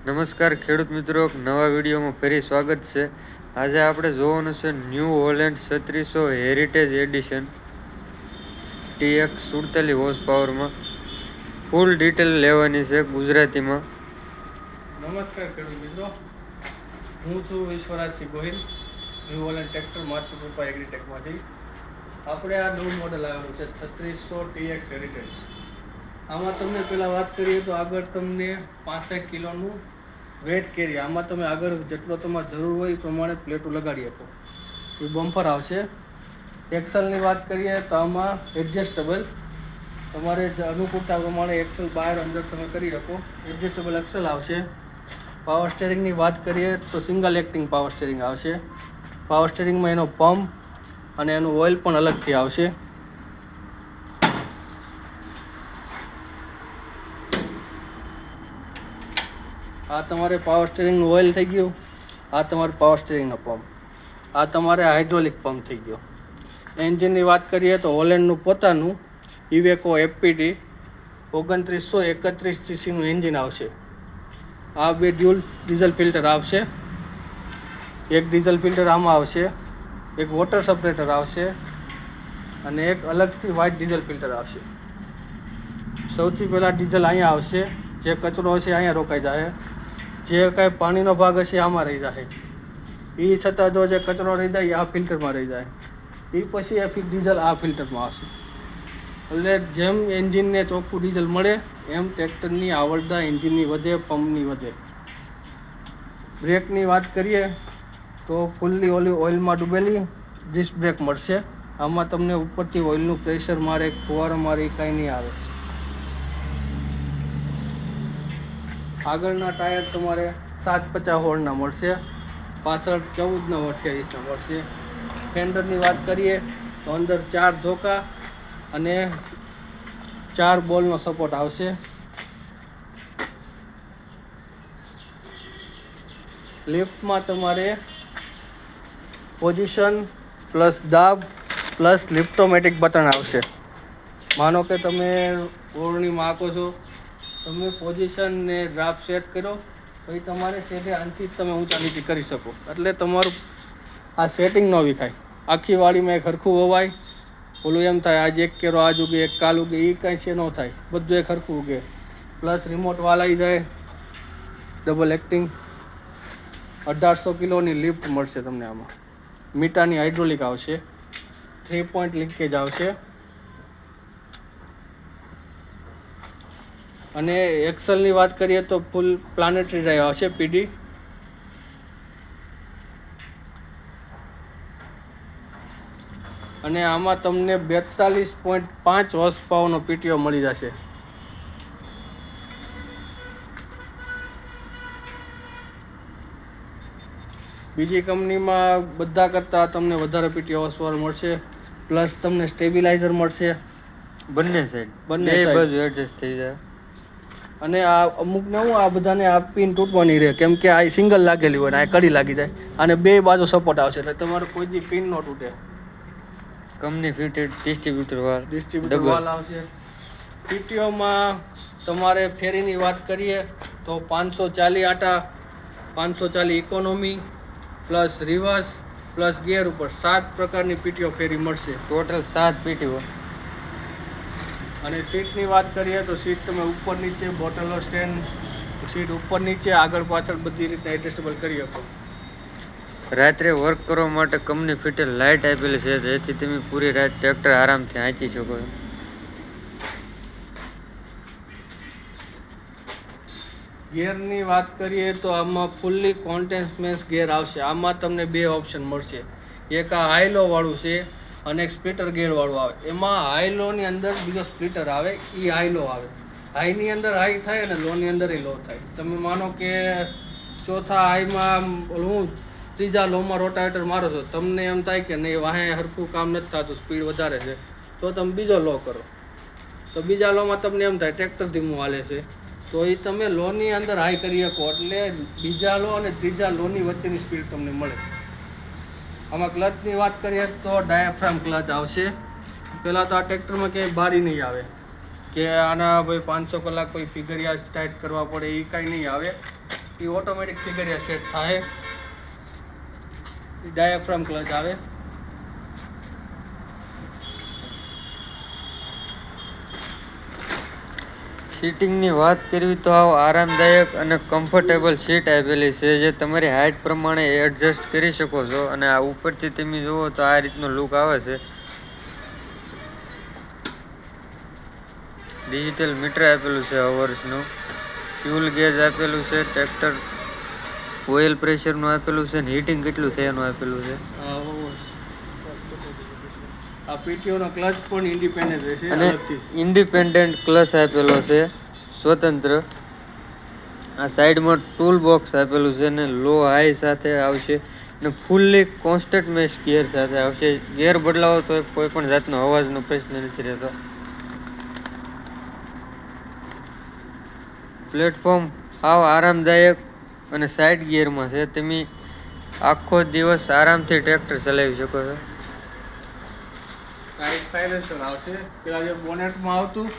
નમસ્કાર ખેડૂત મિત્રો, નવા વિડીયોમાં ફરી સ્વાગત છે. આજે આપણે જોવાનું છે new Holland 3600 heritage addition TX 47 horse પાવરમાં. ફૂલ ડિટેલ લેવાની છે ગુજરાતીમાં. નમસ્કાર ખેડૂત મિત્રો, હું છું Vishwarajsinh Gohil, new Holland tractor માતૃ કૃપા એગ્રીટેકમાંથી. આપણે આ નવું મોડલ આવેલું છે 3600 TX હેરિટેજ. આમાં તમને પહેલાં વાત કરીએ તો આગળ તમને 65 કિલોનું વેટ કેરી. આમાં તમે આગળ જેટલો તમારે જરૂર હોય એ પ્રમાણે પ્લેટો લગાડી આપો. એ બમ્પર આવશે. એક્સલની વાત કરીએ તો આમાં એડજસ્ટેબલ તમારે અનુકૂળતા પ્રમાણે એક્સલ બહાર અંદર તમે કરી શકો. એડજસ્ટેબલ એક્સલ આવશે. પાવર સ્ટેરિંગની વાત કરીએ તો સિંગલ એક્ટિંગ પાવર સ્ટેરિંગ આવશે. પાવર સ્ટેરિંગમાં એનો પંપ અને એનું ઓઇલ પણ અલગથી આવશે. આ તમારે પાવર સ્ટેરિંગનું ઓઇલ થઈ ગયું. આ તમારે પાવર સ્ટેરિંગનો પંપ. આ તમારે હાઇડ્રોલિક પંપ થઈ ગયો. એન્જિનની વાત કરીએ તો હોલેન્ડનું પોતાનું ઇવેકો FPT 2931 સીસીનું એન્જિન આવશે. આ બે ડ્યુઅલ ડીઝલ ફિલ્ટર આવશે. એક ડીઝલ ફિલ્ટર આમાં આવશે, એક વોટર સપરેટર આવશે અને એક અલગથી વ્હાઇટ ડીઝલ ફિલ્ટર આવશે. સૌથી પહેલાં ડીઝલ અહીંયા આવશે. જે કચરો હશે અહીંયા રોકાઈ જાય. જે કાંઈ પાણીનો ભાગ હશે આમાં રહી જાય. એ છતાં જો જે કચરો રહી જાય આ ફિલ્ટરમાં રહી જાય. એ પછી આ ડીઝલ આ ફિલ્ટરમાં આવશે. એટલે જેમ એન્જિનને ચોખ્ખું ડીઝલ મળે એમ ટ્રેક્ટરની આવડતા એન્જિનની વધે, પંપની વધે. બ્રેકની વાત કરીએ તો ફૂલ્લી ઓઇલમાં ડૂબેલી ડિસ્ક બ્રેક મળશે. આમાં તમને ઉપરથી ઓઇલનું પ્રેશર મારે, ફુવારો મારે કાંઈ નહીં આવે. આગળના ટાયર તમારે 750 હોળના મળશે. પાછળ 14/28 મળશે. ફેન્ડરની વાત કરીએ તો અંદર 4 ધોકા અને 4 બોલનો સપોર્ટ આવશે. લિફ્ટમાં તમારે પોઝિશન પ્લસ દાબ પ્લસ લિફ્ટોમેટિક બટન આવશે. માનો કે તમે ઓરણીમાં આંકો છો, તમે પોઝિશન ને ડ્રાફ્ટ સેટ કરો તો એ તમારે સેટે આનથી જ તમે ઊંચા નીચે કરી શકો. એટલે તમારું આ સેટિંગ ન વિખાય. આખી વાડીમાં એક હરખું વવાય. ઓલું એમ થાય આજ એક કેરો આજ ઉગે, એક કાલ ઉગે, એ કાંઈ છે ન થાય. બધું એક હરખું ઉગે. પ્લસ રિમોટ વાલ આવી જાય. ડબલ એક્ટિંગ 1800 કિલોની લિફ્ટ મળશે તમને આમાં. મીટાની હાઇડ્રોલિક આવશે. 3 પોઈન્ટ લીકેજ આવશે. અને એક્સલની વાત કરીએ તો ફૂલ પ્લાનેટરી ડ્રાઈવ આવશે PD. અને આમાં તમને 42.5 હોર્સ પાવરનો PTO મળી જશે. બીજી કંપનીમાં બધા કરતાં તમને વધારે PTO હોર્સ પાવર મળશે. પ્લસ તમને સ્ટેબિલાઇઝર મળશે બંને સાઈડ, બંને બાજુ એડજસ્ટ થઈ જાય. અને આ અમુકને હું આ બધાને આ પિન તૂટવાની રહે, કેમ કે આ સિંગલ લાગેલી હોય ને આ કડી લાગી જાય. અને બે બાજુ સપોર્ટ આવશે એટલે તમારે કોઈ દી પિન ન તૂટે. કંપની ફિટેડ ડિસ્ટ્રીબ્યુટર વાલ આવશે. PTOમાં તમારે ફેરીની વાત કરીએ તો 540 આટા, 540 economy plus reverse plus gear ઉપર 7 પ્રકારની PTO ફેરી મળશે. Total 7 PTO. અને સીટની વાત કરીએ તો સીટ તમે ઉપર નીચે, બોટલો સ્ટેન્ડ, સીટ ઉપર નીચે, આગળ પાછળ બધી રીતના એડજસ્ટેબલ કરી શકો. રાત્રે વર્ક કરવા માટે કંપની ફિટેડ લાઇટ આપેલી છે, જેથી તમે પૂરી રાત ટ્રેક્ટર આરામથી હાંચી શકો. ગિયરની વાત કરીએ તો આમાં ફૂલ્લી કોન્ટેન્સમેન્સ ગિયર આવશે. આમાં તમને 2 ઓપ્શન મળશે. એક આ હાઈ લો વાળું છે અને એક સ્પ્લિટર ગિયર વાળું આવે. એમાં હાઈ લોની અંદર બીજો સ્પ્લિટર આવે, એ હાઈ લો આવે. હાઈની અંદર હાઈ થાય અને લોની અંદર એ લો થાય. તમે માનો કે ચોથા હાઈમાં હું ત્રીજા લોમાં રોટાવેટર મારો છો, તમને એમ થાય કે નહીં વાહે હરખું કામ નથી થતું, સ્પીડ વધારે છે, તો તમે બીજો લો કરો. તો બીજા લોમાં તમને એમ થાય ટ્રેક્ટર ધીમું હાલે છે, તો એ તમે લોની અંદર હાઈ કરી શકો. એટલે બીજા લો અને ત્રીજા લોની વચ્ચેની સ્પીડ તમને મળે. આમાં ક્લચની વાત કરીએ તો ડાયાફ્રામ ક્લચ આવશે. પહેલાં તો આ ટ્રેક્ટરમાં ક્યાંય બારી નહીં આવે કે આના ભાઈ 500 કલાક કોઈ ફિગરિયા ટાઈટ કરવા પડે, એ કાંઈ નહીં આવે. એ ઓટોમેટિક ફિગરિયા સેટ થાય. ડાયાફ્રામ ક્લચ આવે. સીટિંગની વાત કરવી તો આવ આરામદાયક અને કમ્ફર્ટેબલ સીટ આપેલી છે જે તમારી હાઇટ પ્રમાણે એડજસ્ટ કરી શકો છો. અને આ ઉપરથી તમે જુઓ તો આ રીતનો લુક આવે છે. ડિજિટલ મીટર આપેલું છે અવર્સનું. ફ્યુલ ગેજ આપેલું છે. ટ્રેક્ટર ઓઇલ પ્રેશરનું આપેલું છે. ને હીટિંગ કેટલું છે એનું આપેલું છે. આ PTO નો ક્લચ પણ ઇન્ડિપેન્ડન્ટ રહેશે અને અલગથી. ઇન્ડિપેન્ડન્ટ ક્લચ આપેલો છે સ્વતંત્ર. આ સાઈડમાં ટૂલ બોક્સ આપેલું છે ને લો હાઈ સાથે આવશે ને ફૂલ્લી કોન્સ્ટન્ટ મેશ ગિયર સાથે આવશે. ગિયર બદલાવો તો કોઈ પણ જાતનો અવાજનો પ્રશ્ન નથી રહેતો. પ્લેટફોર્મ સાવ આરામદાયક અને સાઈડ ગિયરમાં છે. તમે આખો દિવસ આરામથી ટ્રેક્ટર ચલાવી શકો છો. સાઈડ સાયલેન્સર આવશે. પેલા જે બોનેટમાં આવતું,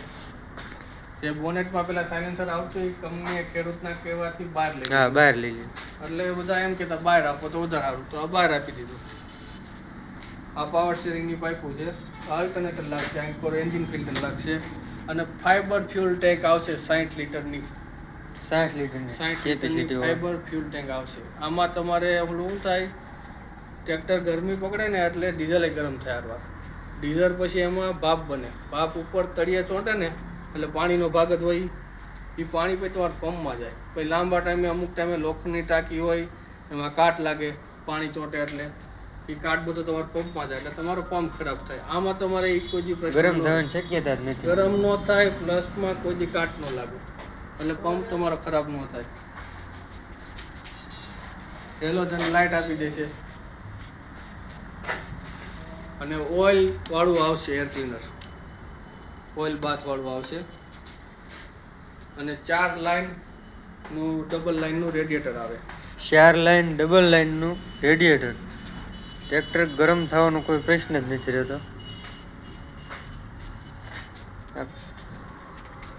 જે બોનેટમાં પેલા સાયલેન્સર આવતું એ કંપનીએ ખેડૂતના કહેવાથી બહાર લઈ હા, બહાર લઈ લે. એટલે બધા એમ કહેતા બહાર આપો તો વધારે સારું, તો આ બહાર આપી દીધું. આ પાવર સ્ટીરિંગની પાઇપો છે. આલ્ટરનેટર લાગશે, આંકોર એન્જિન ફિલ્ટર લાગશે અને ફાઈબર ફ્યુલ ટેન્ક આવશે 60 લીટરની. 60 લીટરની 60 લીટરની ફાઈબર ફ્યુલ ટેન્ક આવશે. આમાં તમારે ઓલું શું થાય, ટ્રેક્ટર ગરમી પકડે ને એટલે ડીઝલ ગરમ થાય હરવા. ડીઝલ પછી એમાં ભાપ બને. ભાપ ઉપર તળિયે ચોંટે ને એટલે પાણીનો ભાગ જ હોય. એ પાણી પછી તમારા પંપમાં જાય. પછી લાંબા ટાઈમે અમુક ટાઈમે લોખંડની ટાંકી હોય એમાં કાટ લાગે પાણી ચોંટે એટલે એ કાટ બધો તમારા પંપમાં જાય એટલે તમારો પંપ ખરાબ થાય. આમાં તમારે એ કોઈ દી પ્રશ્ન ગરમ થવાની શક્યતા જ નથી. ગરમ ન થાય, પ્લસમાં કોઈ દી કાટ ન લાગે એટલે પંપ તમારો ખરાબ ન થાય. હેલોજન લાઇટ આપી દેશે અને ઓઇલ વાળું આવશે. એર ક્લીનર ઓઇલ બાથ વાળું આવશે અને 4 લાઇનનું ડબલ લાઇનનું રેડિએટર આવે. 4 લાઇન ડબલ લાઇનનું રેડિએટર. ટ્રેક્ટર ગરમ થવાનો કોઈ પ્રશ્ન જ નથી રહેતો.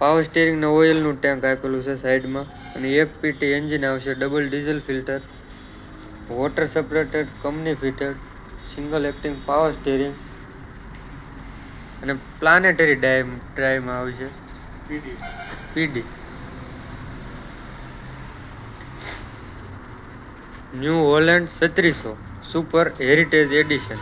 પાવર સ્ટીરિંગનું ઓઇલનું ટેન્ક આપેલું છે સાઈડમાં અને FPT એન્જિન આવશે. Double diesel filter, water separated, company fitted, single acting power steering અને પ્લાનેટરી ડ્રાઈવમાં આવશે PD. New Holland 3600 super heritage addition.